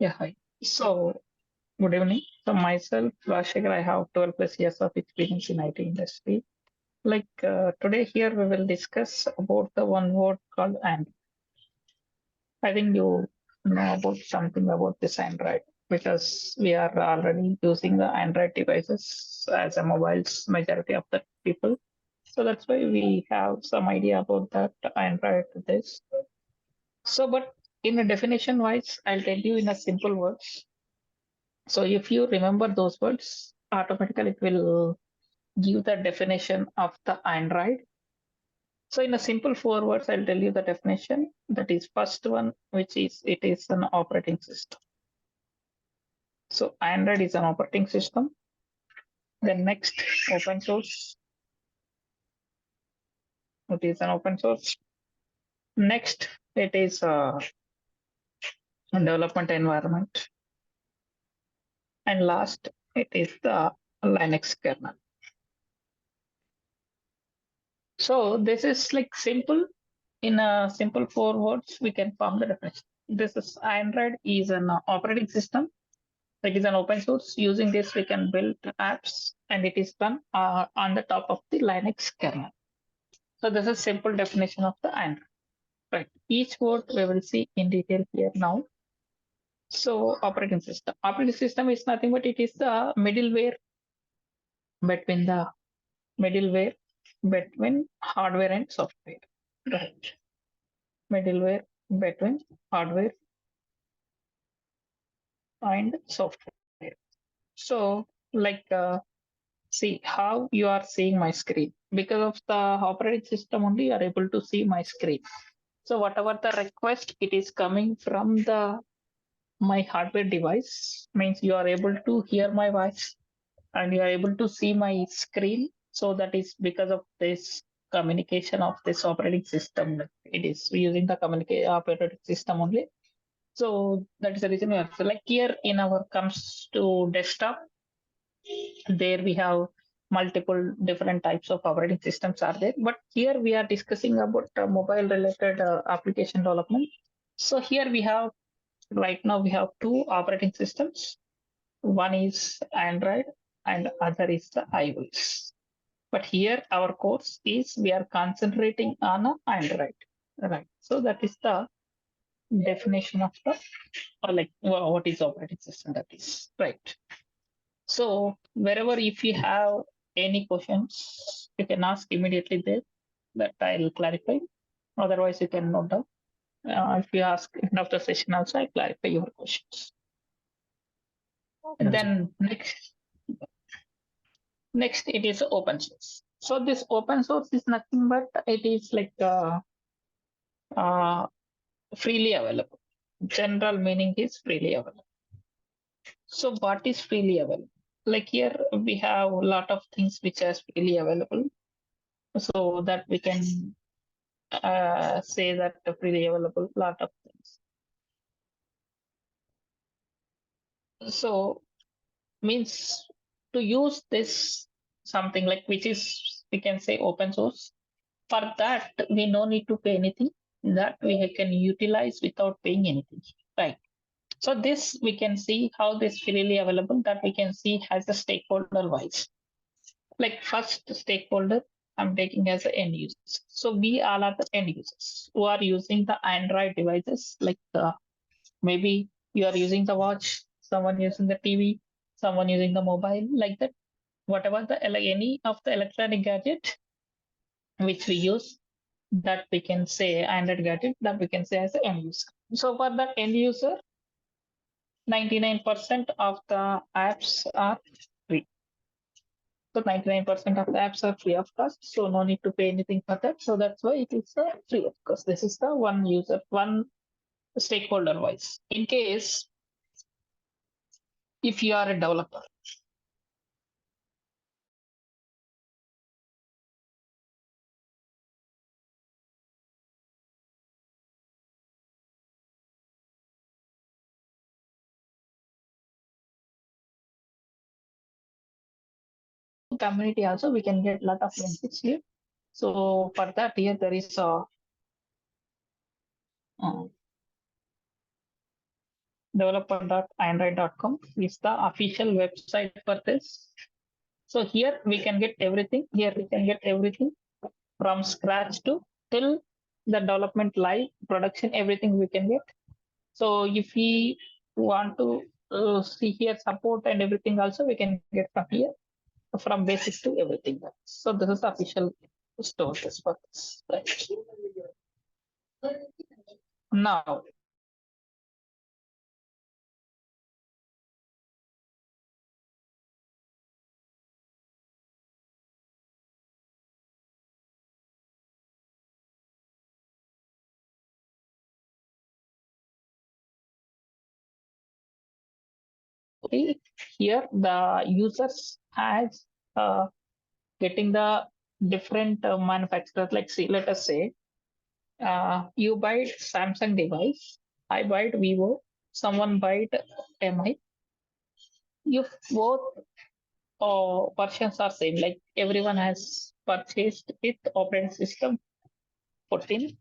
Yeah, hi. So, good evening. So, myself, Rashikar, I have 12 plus years of experience in IT industry. Today here we will discuss about the one word called and. I think you know about something about this Android because we are already using the Android devices as a mobiles majority of the people. So that's why we have some idea about that Android this. So, but in a definition wise, I'll tell you in a simple words. So if you remember those words, automatically it will give the definition of the Android. So in a simple four words, I'll tell you the definition. That is first one, which is it is an operating system. So Android is an operating system. Then next, open source. It is an open source. Next, it is a development environment. And last, it is the Linux kernel. So this is like simple. In a simple four words, we can form the definition. This is Android is an operating system. It is an open source. Using this, we can build apps, and it is done on the top of the Linux kernel. So this is simple definition of the Android. Right. Each word we will see in detail here now. So operating system. Operating system is nothing but it is the between the middleware between hardware and software. Right. Middleware between hardware and software. So, see how you are seeing my screen. Because of the operating system only, you are able to see my screen. So, whatever the request, it is coming from the my hardware device. Means you are able to hear my voice and you are able to see my screen. So that is because of this communication of this operating system. It is using the communicate operating system only. So that is the reason we are so like here in our comes to desktop, there we have multiple different types of operating systems are there. But here we are discussing about mobile related application development. So here we have right now we have two operating systems. One is Android and other is the iOS. But here our course is we are concentrating on Android. Right. So that is the definition of the or like what is operating system that is right. So wherever if you have any questions, you can ask immediately there that I'll clarify. Otherwise, you can note down. If you ask end of the session also, I clarify your questions. Yeah, Then next it is open source. So this open source is nothing but it is uh, freely available. General meaning is freely available. So what is freely available? Like here we have a lot of things which are freely available. So that we can say that freely available lot of things. So means to use this something like which is we can say open source. For that we no need to pay anything. That we can utilize without paying anything. Right. So this we can see how this freely available that we can see as a stakeholder wise. Like first stakeholder, I'm taking as an end user. So we all are the end users who are using the Android devices. Maybe you are using the watch, someone using the TV, someone using the mobile, like that. Whatever the like any of the electronic gadget which we use, that we can say Android gadget that we can say as an end user. So for that end user, 99% of the apps are free. So 99% of the apps are free of cost, so no need to pay anything for that. So that's why it is free of cost. This is the one user, one stakeholder wise. In case if you are a developer, community also we can get a lot of benefits here. So for that here there is a uh, developer.android.com is the official website for this. So here we can get everything. Here we can get everything from scratch to till the development live production, everything we can get. So if we want to see here support and everything also we can get from here, from basics to everything. So this is the official store this for this. Right. Now here the users has getting the different manufacturers. Like see, let us say you buy Samsung device, I buy Vivo, someone buy MI. If both versions are same, like everyone has purchased with operating system 14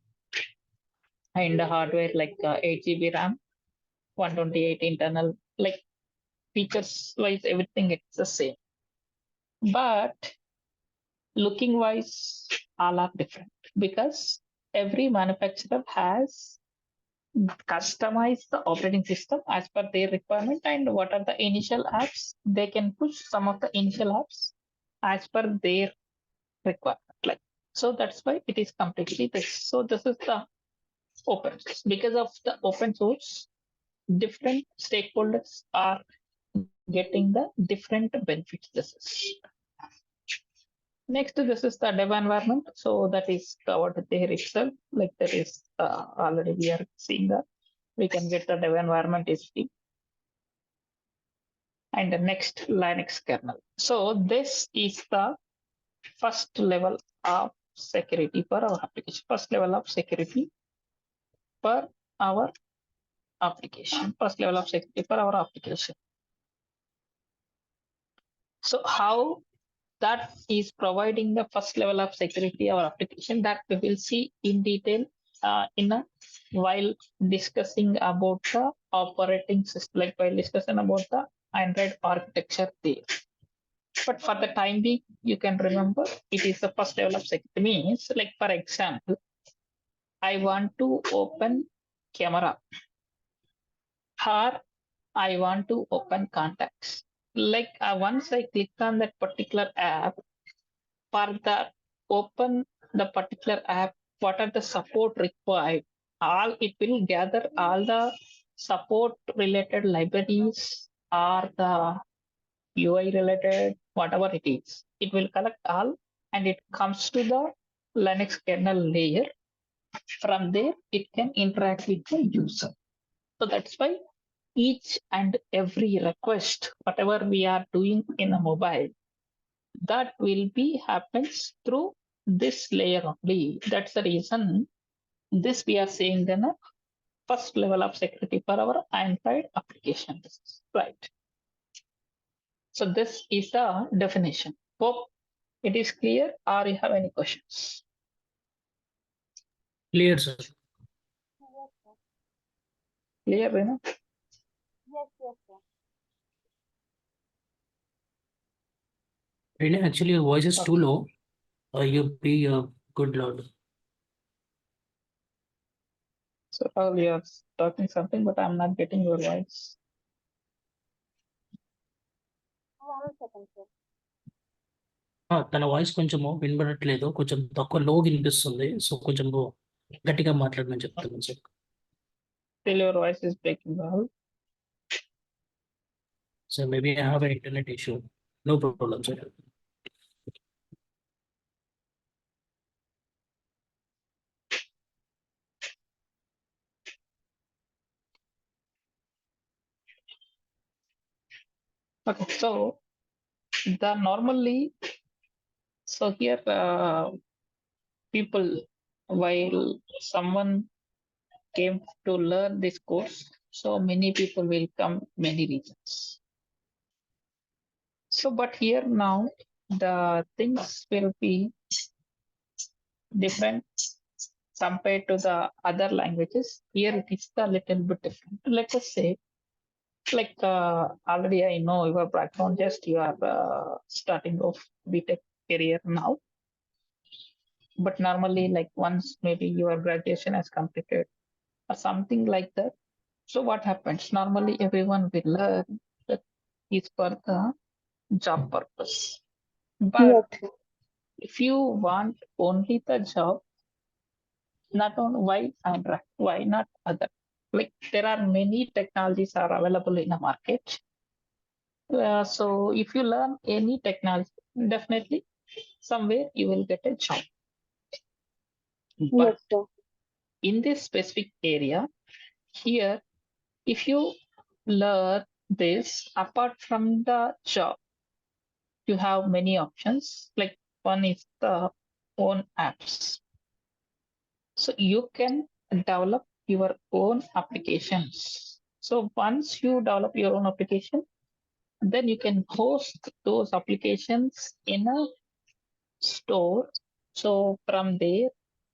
and hardware like 8 GB RAM, 128 internal, like features wise, everything it's the same. But looking wise, all are different because every manufacturer has customized the operating system as per their requirement and what are the initial apps they can push some of the initial apps as per their requirement. Like so that's why it is completely this. So this is the open source. Because of the open source, different stakeholders are getting the different benefits. This is next. This is the dev environment. So that is covered there itself. Like that is already we are seeing that we can get the dev environment is free. And the next Linux kernel. So this is the first level of security for our application. First level of security for our application. First level of security for our application. So how that is providing the first level of security our application, that we will see in detail in a while discussing about the operating system, like while discussing about the Android architecture there. But for the time being, you can remember it is the first level of security. Means, like for example, I want to open camera or I want to open contacts. Like once I click on that particular app, for the open the particular app, what are the support required? All it will gather all the support related libraries or the UI related, whatever it is. It will collect all and it comes to the Linux kernel layer. From there, it can interact with the user. So that's why each and every request, whatever we are doing in a mobile, that will be happens through this layer only. That's the reason this we are saying then a first level of security for our Android applications. Right. So this is the definition. Hope it is clear or you have any questions? Clear, sir. Clear, Renu? Yes, sir. Really, actually, your voice is too low. You be good loud. So Rahul, you are talking something, but I'm not getting your voice. 1 second, sir. తన voice కొంచెము వినబడట్లేదు, కొంచెం తక్కువ లో వినిపిస్తుంది. So కొంచెం గట్టిగా మాట్లాడమని చెప్తున్నాను sir. Still your voice is breaking, Rahul. So maybe I have an internet issue. No problem, sir. Okay, so the normally, so here people, while someone came to learn this course, so many people will come many reasons. So, but here now the things will be different compared to the other languages. Here it is a little bit different. Let us say Like already I know your background, just you are starting off BTech career now. But normally, like once maybe your graduation has completed or something like that. So what happens? Normally everyone will learn that is for the job purpose. Yes, But sir. if you want only the job, not on why Android, why not other? Like there are many technologies are available in the market. So if you learn any technology, definitely somewhere you will get a job. Yes, But sir. in this specific area, here, if you learn this apart from the job, you have many options. Like one is the own apps. So you can develop your own applications. So once you develop your own application, then you can host those applications in a store. So from there,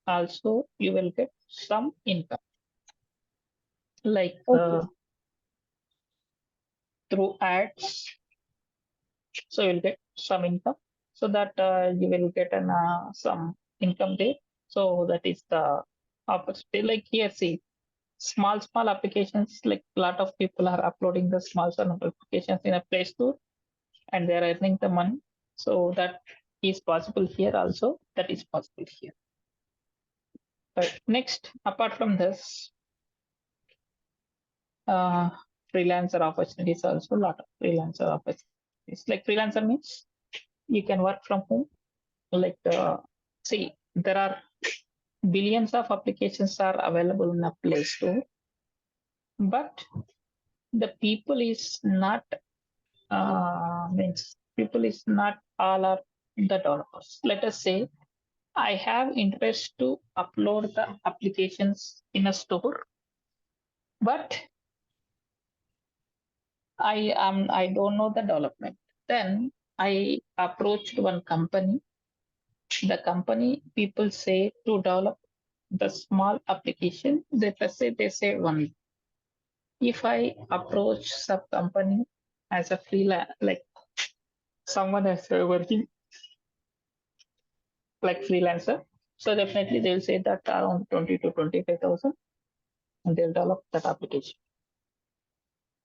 also you will get some income, like Okay. through ads. So you'll get some income, so that you will get an some income there. So that is the opportunity. Like here, see, small applications. Like a lot of people are uploading the small applications in a Play Store, and they are earning the money. So that is possible here also. That is possible here. Right. Next, apart from this, uh, freelancer opportunities also, a lot of freelancer opportunities. Like freelancer means you can work from home. Like see, there are billions of applications are available in a Play Store, but the people is not means people is not all are the developers. Let us say I have interest to upload the applications in a store, but I don't know the development. Then I approached one company. The company people say to develop the small application. They say one. If I approach some company as a freelance, like someone as working like freelancer, so definitely they'll say that around 20 to 25,000, and they'll develop that application.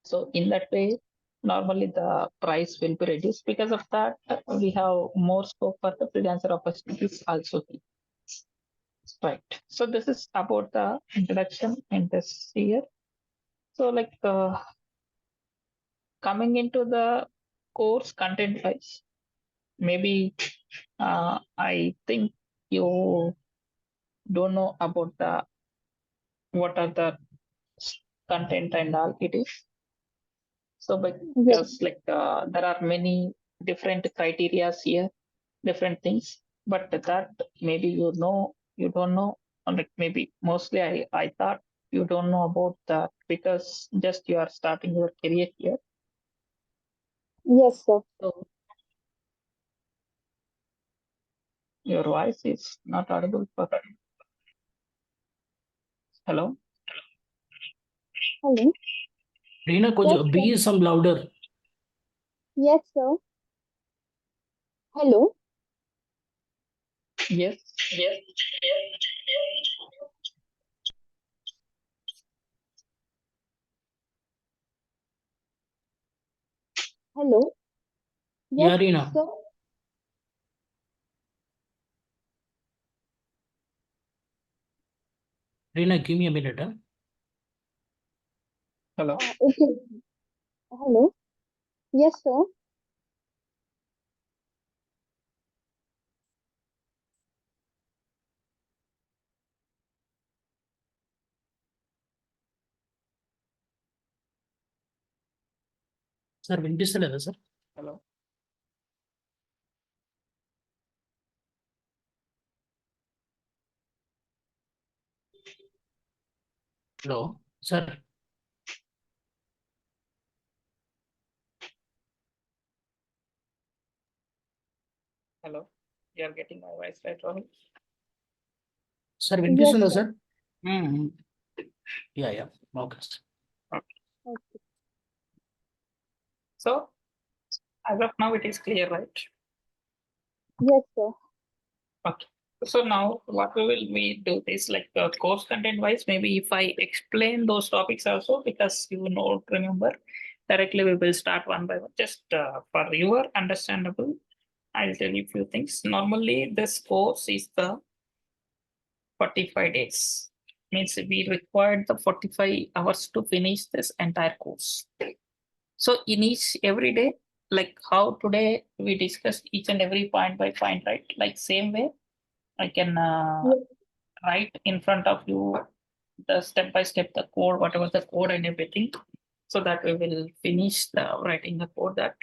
So in that way, normally the price will be reduced. Because of that, we have more scope for the freelancer opportunities also. Right. So this is about the introduction in this year. So like coming into the course content wise, maybe I think you don't know about the what are the content and all it is. So Yes. because like there are many different criterias here, different things, but that maybe you don't know, or like maybe mostly I thought you don't know about that because just you are starting your career here. Yes, sir. So your voice is not audible. Hello. Hello. Reena, Yes, could sir. be some louder. Yes, sir. Hello. Yes. Hello. Yeah, Yes, Reena. sir. Reena, give me a minute. Huh? Hello. Okay. Hello. Yes, sir. Sir, వినిపిస్తలేదా sir? Hello. Hello sir. Hello. You are getting my voice right, Rahul? Sir Yes, వినిపిస్తుందా sir. Sir? Yeah okay. Okay. So as of now, it is clear, right? Yes, sir. Okay. So now what we will do is like course content wise, maybe if I explain those topics also, because you know, remember directly we will start one by one, just for your understandable. I'll tell you a few things. Normally this course is the 45 days. Means we required the 45 hours to finish this entire course. So in each every day, like how today we discussed each and every point by point, right? Like same way, I can Yes, write in front of you the step by step the code, whatever the code and everything, so that we will finish the writing the code that.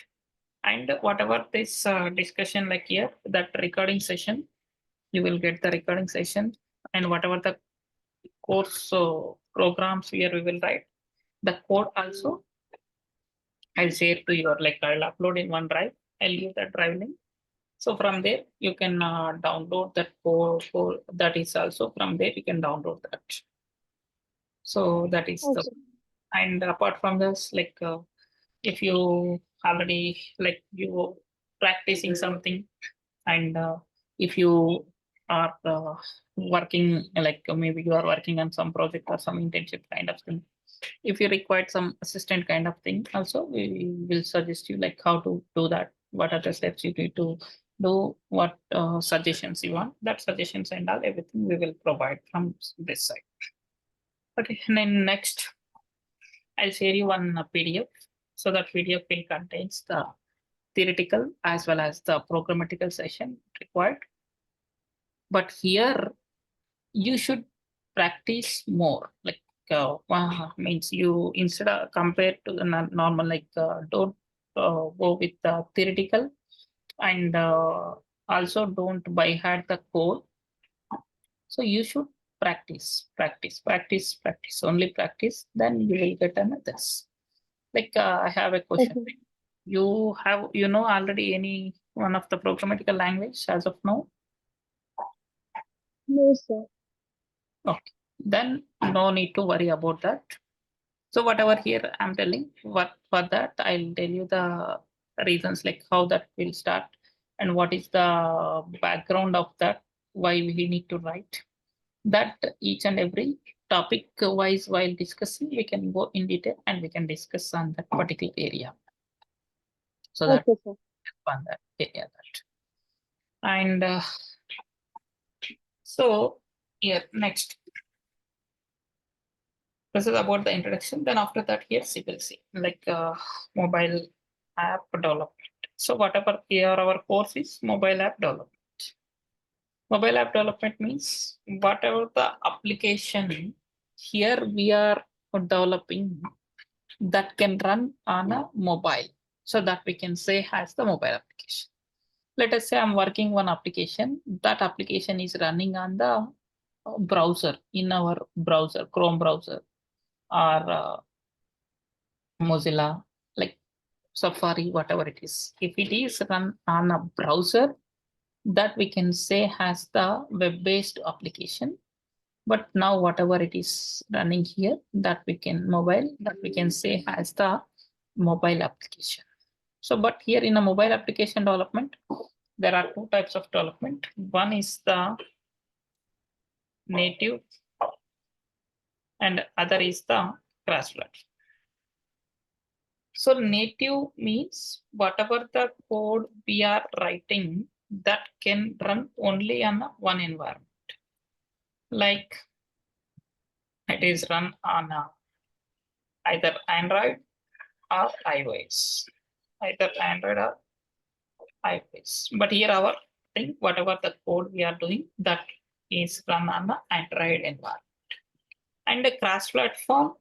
And whatever this discussion like here, that recording session, you will get the recording session, and whatever the course programs here we will write the code also. I'll share to your, like I'll upload in one drive. I'll use that drive link. So from there you can download that code. That is also from there you can download that. So that is the, okay. and apart from this, like if you already like you practicing something, and if you are working, like maybe you are working on some project or some internship kind of thing, if you require some assistant kind of thing also, we will suggest you like how to do that, what are the steps you need to do, what suggestions you want, that suggestions and all everything we will provide from this side. Okay, and then next I'll share you one PDF. So that PDF will contains the theoretical as well as the programmatical session required. But here you should practice more. Like means you, instead of compared to the normal, like don't go with the theoretical, and also don't by heart the code. So you should practice, only practice, then you will get another. Like I have a question. Okay. You have, you know, already any one of the programmatical language as of now? No, sir. Okay, then no need to worry about that. So whatever here I'm telling, what for that I'll tell you the reasons, like how that will start and what is the background of that, why we need to write that, each and every topic wise while discussing, we can go in detail and we can discuss on that particular area. So that Okay, sir. on that area that. And so here next, this is about the introduction. Then after that, here we will see like mobile app development. So whatever here our course is mobile app development. Mobile app development means whatever the application here we are developing that can run on a mobile. So that we can say has the mobile application. Let us say I'm working one application. That application is running on the browser, in our browser, Chrome browser, or Mozilla, like Safari, whatever it is. If it is run on a browser, that we can say has the web-based application. But now whatever it is running here, that we can mobile, that we can say has the mobile application. So, but here in a mobile application development, there are two types of development. One is the native and other is the cross-platform. So native means whatever the code we are writing that can run only on one environment. Like it is run on either Android or iOS. Either Android or iOS. But here our thing, whatever the code we are doing, that is run on the Android environment. And a cross-platform,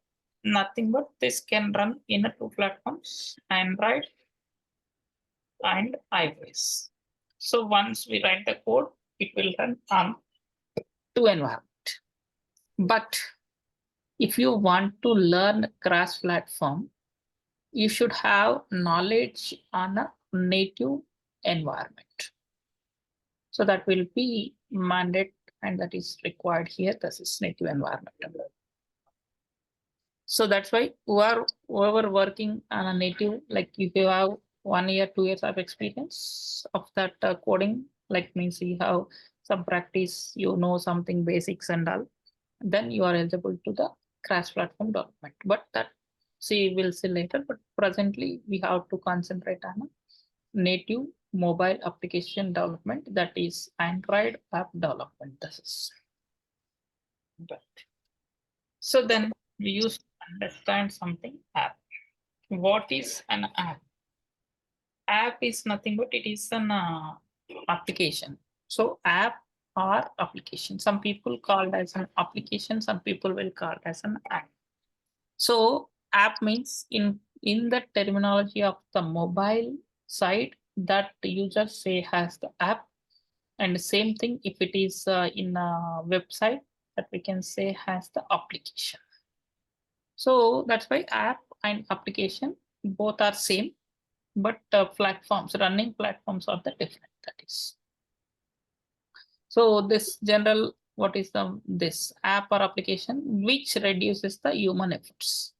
nothing but this can run in a two platforms, Android and iOS. So once we write the code, it will run on two environment. But if you want to learn cross-platform, you should have knowledge on a native environment. So that will be mandate and that is required here. This is native environment. So that's why whoever working on a native, like if you have 1 year, 2 years of experience of that coding, like means you have some practice, you know something basics and all, then you are eligible to the cross-platform development. But that we'll see later. But presently we have to concentrate on a native mobile application development, that is Android app development. This is right. So then we used to understand something app. What is an app? App is nothing but it is an application. So app or application. Some people call it as an application. Some people will call it as an app. So app means in the terminology of the mobile side, that user say has the app, and the same thing if it is in a website, that we can say has the application. So that's why app and application both are same, but platforms, running platforms are the different. That is. So this general, what is this app or application which reduces the human efforts?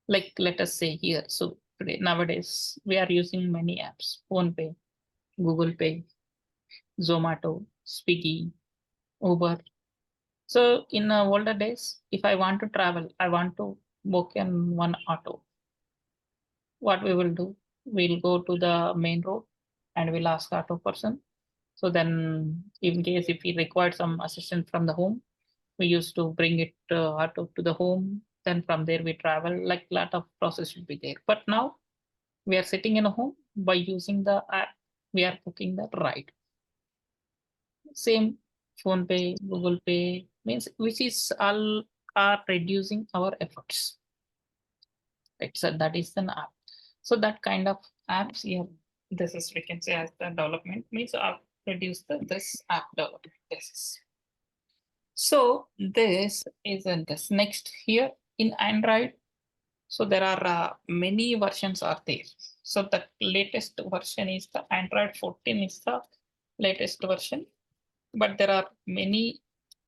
Like let us say here. So today nowadays we are using many apps: PhonePay, Google Pay, Zomato, Swiggy, Uber. So in older days, if I want to travel, I want to book in one auto. What we will do? We'll go to the main road and we'll ask auto person. So then in case if we required some assistance from the home, we used to bring it auto to the home. Then from there we travel, like lot of process should be there. But now we are sitting in a home by using the app, we are booking the ride. Same phone pay, Google Pay means which is all are reducing our efforts. Right, so that is an app. So that kind of apps here, this is we can say as the development means reduce this app development. This is. So this is in this next here in Android. So there are many versions are there. So the latest version is the Android 14 is the latest version, but there are many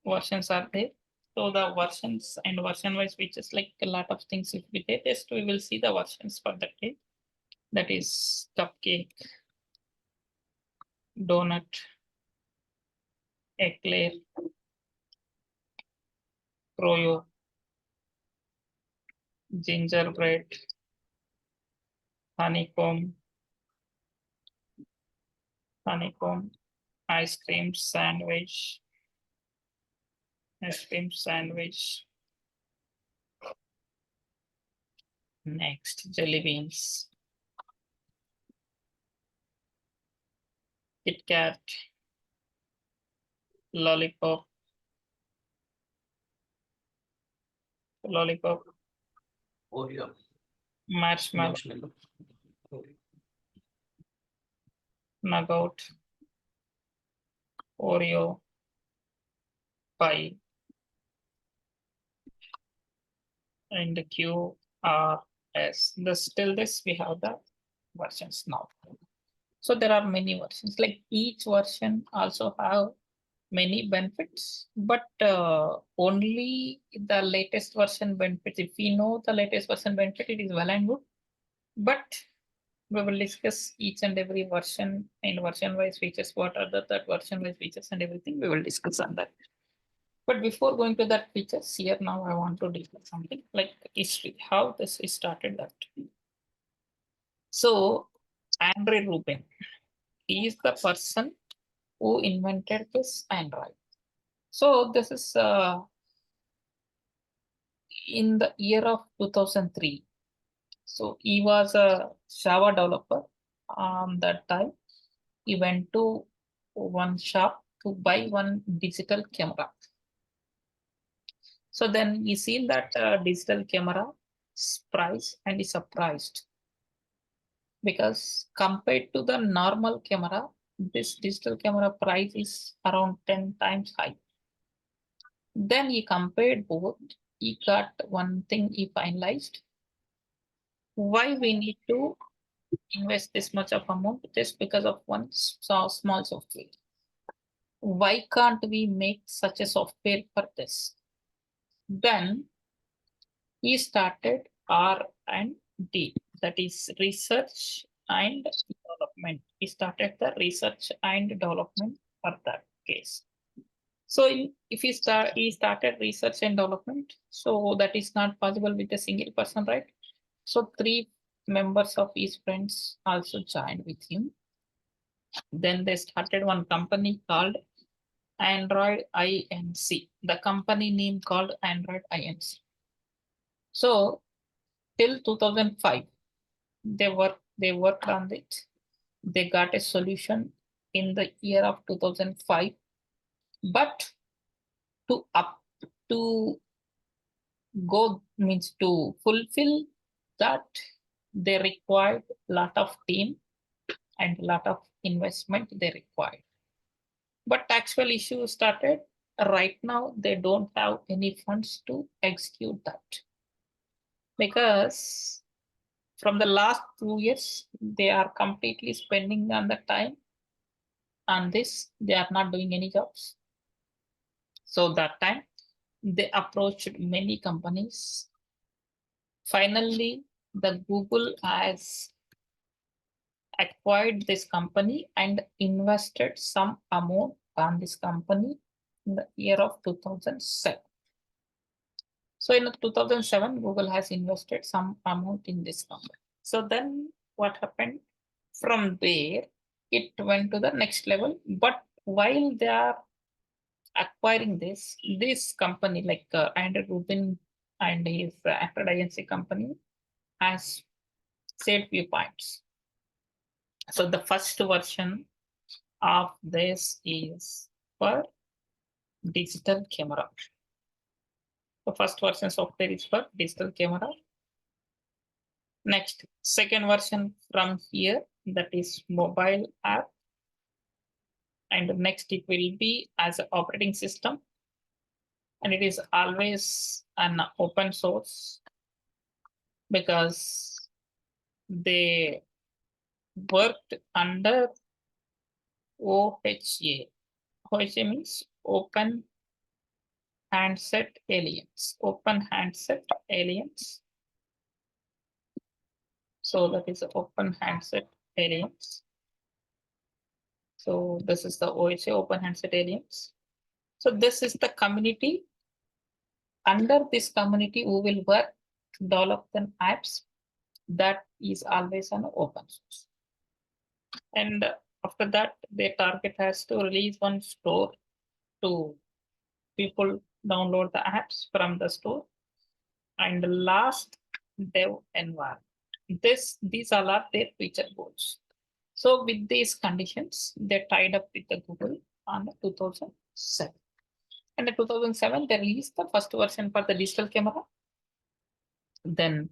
versions are there. So the versions and version wise, which is like a lot of things if we test, we will see the versions for that day. That is cupcake, donut, eclair, froyo, gingerbread, honeycomb, ice cream sandwich, next jelly beans, Kit Kat, lollipop, Oreo. marshmallow, Marshmallow. Oreo. nugget, Oreo, pie, and the QRS. Still this we have the versions now. So there are many versions. Like each version also have many benefits, but only the latest version benefits. If we know the latest version benefit, it is well and good. But we will discuss each and every version and version wise features. What are that version wise features and everything we will discuss on that. But before going to that features here, now I want to discuss something like history, how this is started that. So Andre Rubin, he is the person who invented this Android. So this is in the year of 2003. So he was a Java developer. That time he went to one shop to buy one digital camera. So then he seen that digital camera price and is surprised, because compared to the normal camera, this digital camera price is around 10 times high. Then he compared both. He got one thing he finalized. Why we need to invest this much of amount just because of one small software? Why can't we make such a software for this? Then he started R&D, that is research and development. He started the research and development for that case. So if he started research and development, so that is not possible with a single person, right? So 3 members of his friends also joined with him. Then they started one company called Android Inc. The company name called Android Inc. So till 2005, they worked on it. They got a solution in the year of 2005, but to up to go means to fulfill that, they required lot of team and lot of investment they required. But actual issue started. Right now they don't have any funds to execute that, because from the last 2 years they are completely spending on the time on this. They are not doing any jobs. So that time they approached many companies. Finally, the Google has acquired this company and invested some amount on this company in the year of 2007. So in 2007, Google has invested some amount in this company. So then what happened? From there, it went to the next level. But while they are acquiring this company like Andrew Rubin and his AndroIndian company has said few points. So the first version of this is for digital camera. The first version software is for digital camera. Next, second version from here, that is mobile app. And next it will be as an operating system. And it is always an open source because they worked under OHA. OHA means Open Handset Alliance. Open Handset Alliance. So that is Open Handset Alliance. So this is the OHA, Open Handset Alliance. So this is the community. Under this community, we will work to develop the apps that is always an open source. And after that, their target has to release one store to people download the apps from the store. And the last, dev environment. These all are their future goals. So with these conditions, they tied up with the Google on 2007. And in 2007, they released the first version for the digital camera. Then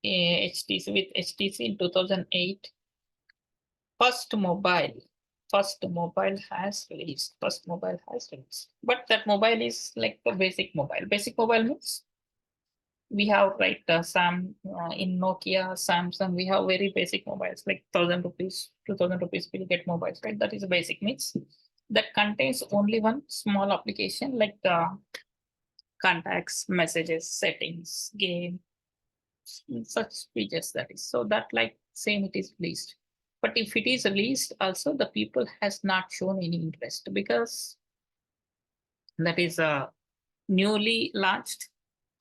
HTC with HTC in 2008. First mobile has released. But that mobile is like the basic mobile. Basic mobile means we have right in Nokia, Samsung, we have very basic mobiles like 1,000 rupees, 2,000 rupees will get mobiles, right? That is a basic means that contains only one small application like contacts, messages, settings, game, such features that is. So that like same it is released. But if it is released also the people has not shown any interest because that is newly launched.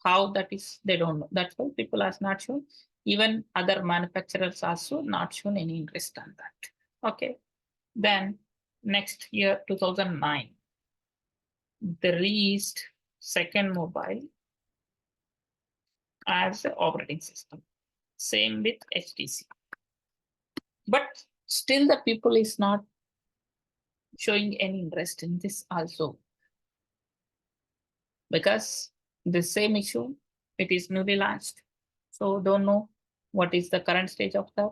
How that is, they don't know. That's why people has not shown. Even other manufacturers also not shown any interest on that. Okay. Then next year, 2009, they released second mobile as an operating system. Same with HTC. But still the people is not showing any interest in this also. Because the same issue, it is newly launched. So don't know what is the current stage of that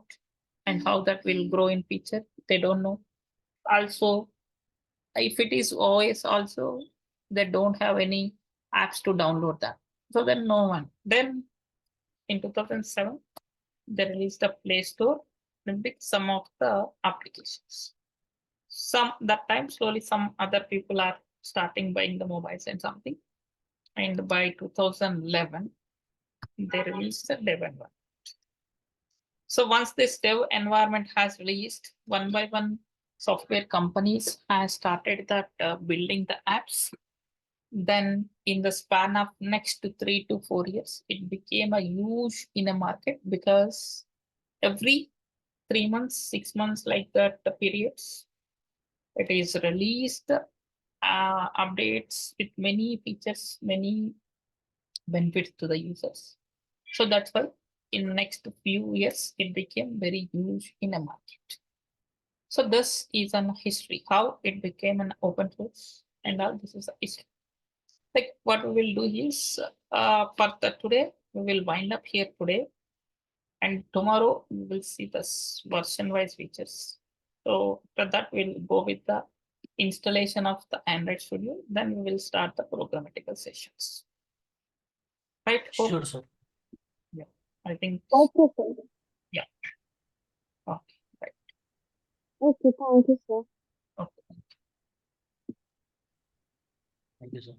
and how that will grow in future. They don't know. Also, if it is OS also, they don't have any apps to download that. So then no one. Then in 2007, they released the Play Store with some of the applications. Some that time slowly some other people are starting buying the mobiles and something. And by 2011, they released the dev environment. So once this dev environment has released, one by one, software companies has started that building the apps. Then in the span of next 3 to 4 years, it became a huge in a market because every 3 months, 6 months, like that periods, it is released updates with many features, many benefits to the users. So that's why in next few years, it became very huge in a market. So this is an history, how it became an open source and all this is a history. Like what we will do is for the today, we will wind up here today. And tomorrow we will see this version wise features. So for that, we'll go with the installation of the Android Studio. Then we will start the programmatical sessions. Right? Hope. Sure, sir. Yeah. I think. Okay, sir. Yeah. Okay. Right. Okay, thank you, sir. Okay. Thank you, sir.